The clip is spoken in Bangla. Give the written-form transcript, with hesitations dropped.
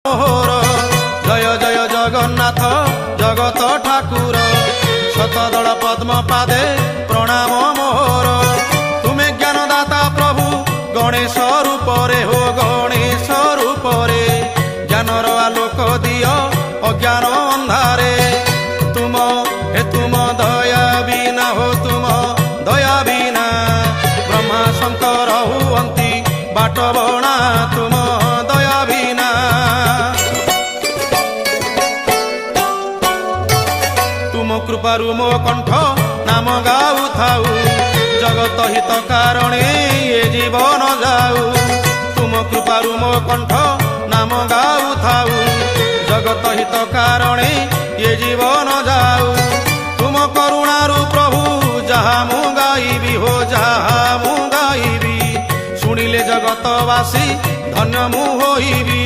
মোহর জয় জয় জগন্নাথ জগত ঠাকুর শতদল পদ্ম পাদে প্রণাম মোহর তুমি জ্ঞানদাতা প্রভু গণেশ রূপরে হো গণেশ রূপরে জ্ঞানর আলোক দিও অজ্ঞান ଅନ୍ଧାରେ তুম দয়া বিনা হো তুম দয়া বিনা ব্রহ্মা শঙ্কর হুয়ন্তি বাট বଣା তুম দয়া বিনা তুম কৃপারু মো কণ্ঠ নাম গাউ থাউ জগত হিত কারণে এ জীবন যাউ তুম কৃপারু মো কণ্ঠ নাম গাউ থাউ জগত হিত কারণে এ জীবন যাউ তুম করুণারু প্রভু যাহা মু গাইবি হো যাহা মু গাইবি শুনিলে জগতবাসী ধন্য মু হইবি।